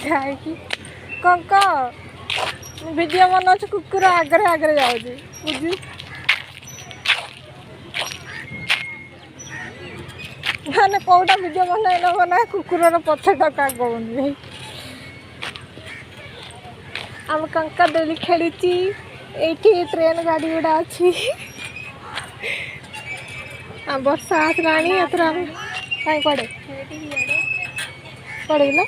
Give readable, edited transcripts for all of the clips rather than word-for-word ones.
ଯାଇକି କଙ୍କ ଭିଡ଼ିଓ ବନଉଛି କୁକୁର ଆଗରେ ଆଗରେ ଯାଉଛି ବୁଝି ମାନେ କୋଉଟା ଭିଡ଼ିଓ ବନାଇ ନେବ ନା କୁକୁରର ପଛଟା କାଗଉନି। ଆମ କଙ୍କା ଦୋଳି ଖେଳୁଛି ଏଇଠି ଟ୍ରେନ୍ ଗାଡ଼ି ଗୁଡ଼ା ଅଛି। ବର୍ଷା ଆସିଲାଣି ଏଥର ଆମେ କାଇଁ କୁଆଡ଼େ ପଡ଼ିଲା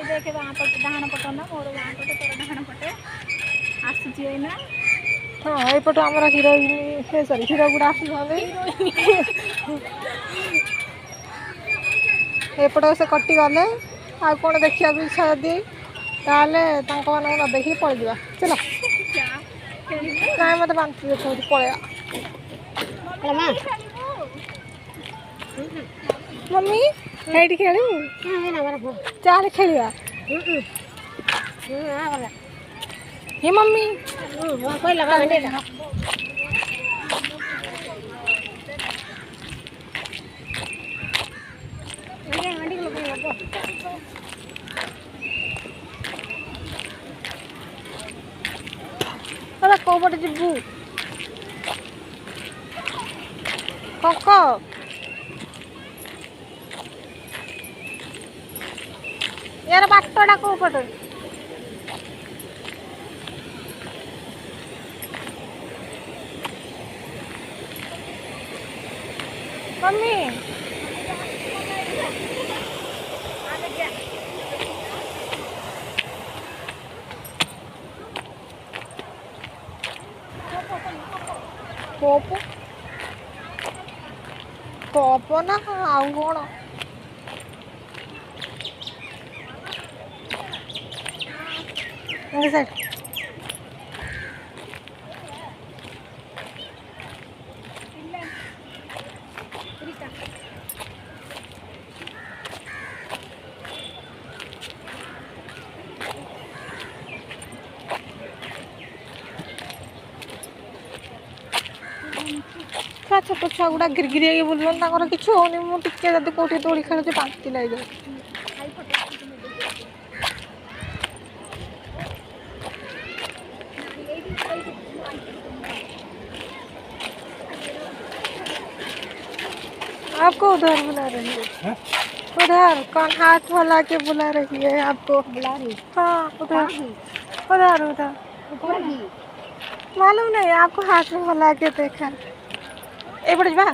ଦେଖେ ଡାହାଣ ପଟ ନା ମୋର ବାଁ ପଟେ ତୋର ଡାହାଣ ପଟେ ଆସୁଛି ଏଇନା। ହଁ ଏଇପଟୁ ଆମର ହିରୋ ଗୁଡ଼ା ଆସୁଛନ୍ତି। ଏପଟ ସେ କଟିଗଲେ ଆଉ କ'ଣ ଦେଖିବାକୁ ଇଚ୍ଛା ଯଦି ତାହେଲେ ତାଙ୍କମାନଙ୍କୁ ନ ଦେଖିକି ପଳେଇଯିବା। ଚାଲ ନାଇଁ ମୋତେ ବାନ୍ତି ଦେଖାଉଛି ପଳେଇବା। ମମ୍ମି ଏଇଠି ଖେଳିବୁ ଚାଲେ ଖେଳିବା। ହେ ମମ୍ମି କୋଉ ପଟେ ଯିବୁ କଙ୍କ? यार बाटटा को पटे मम्मी कोप कोप ना आउ कौन सर छोट छुआ गुड़ा गिरगिरी बुलन किसी होनी मुझे जब कौटे दोड़ी खेलुचे बांति लगे आपको उधर बुला रही है उधर कौन हाथ वाला के बुला रही है आपको बुला रही हाँ उधर उधर उधर ऊपर ही मालूम नहीं आपको हाथ में बुला के देखा ए बड़ी बा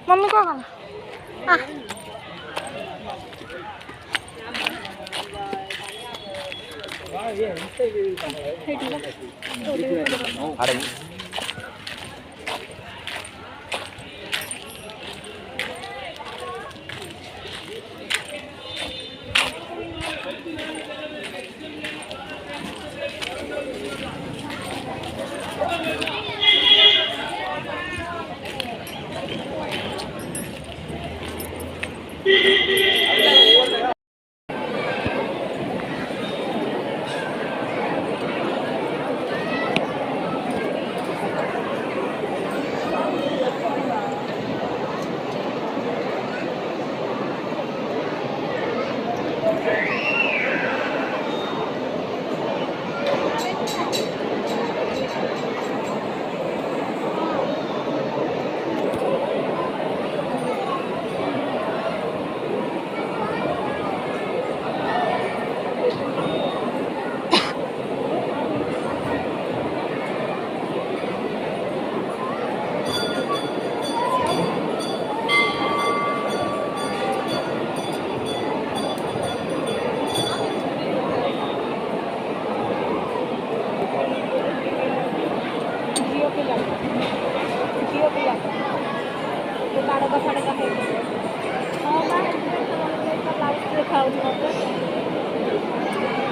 मम्मी को कौन हाँ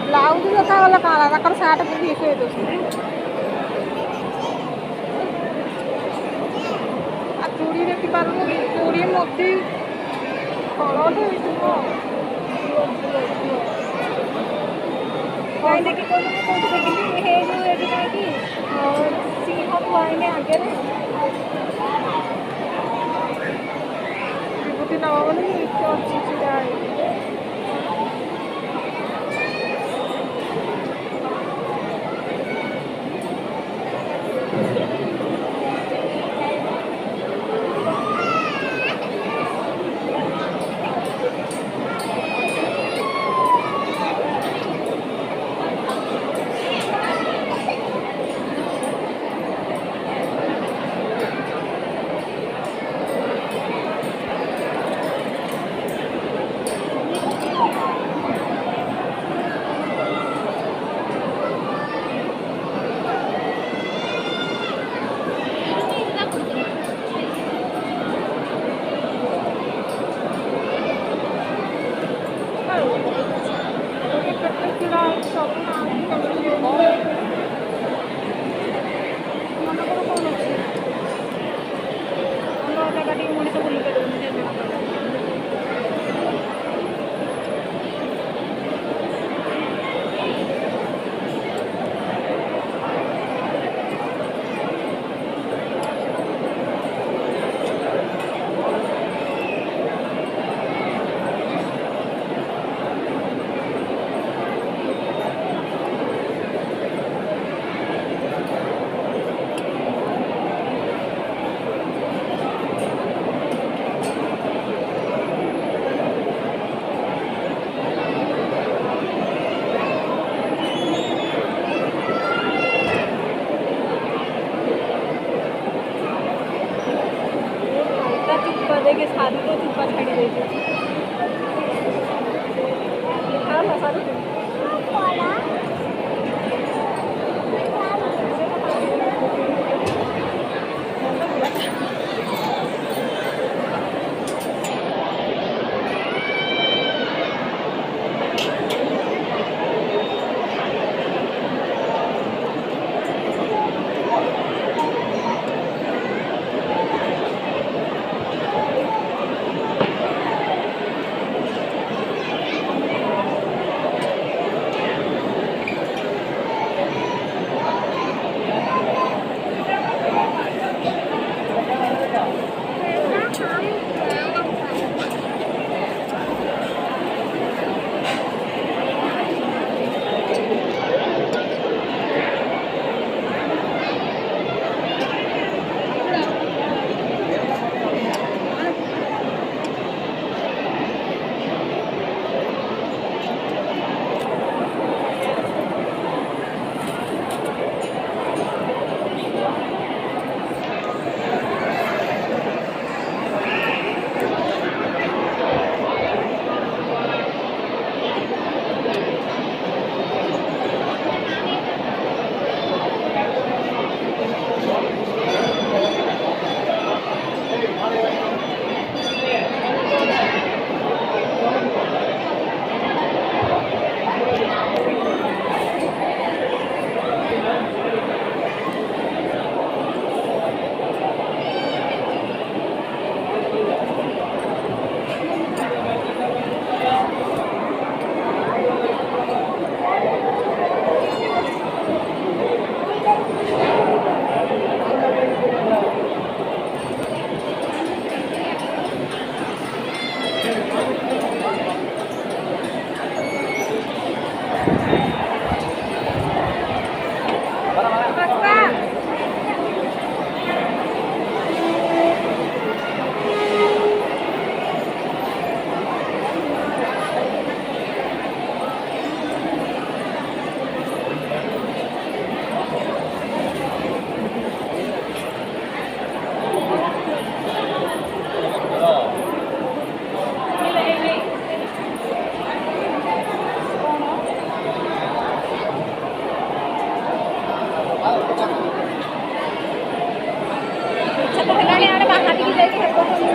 ब्लाउज देखा काला सार्ट पिंधि शुए चूड़ी देखी पार चूड़ी मोदी सिंह खुआने आगे विभूति नवा बोली अच्छी चीजा देखिए सारू तो चुप्पा छाड़ी देती हाँ ना सारू बाहर की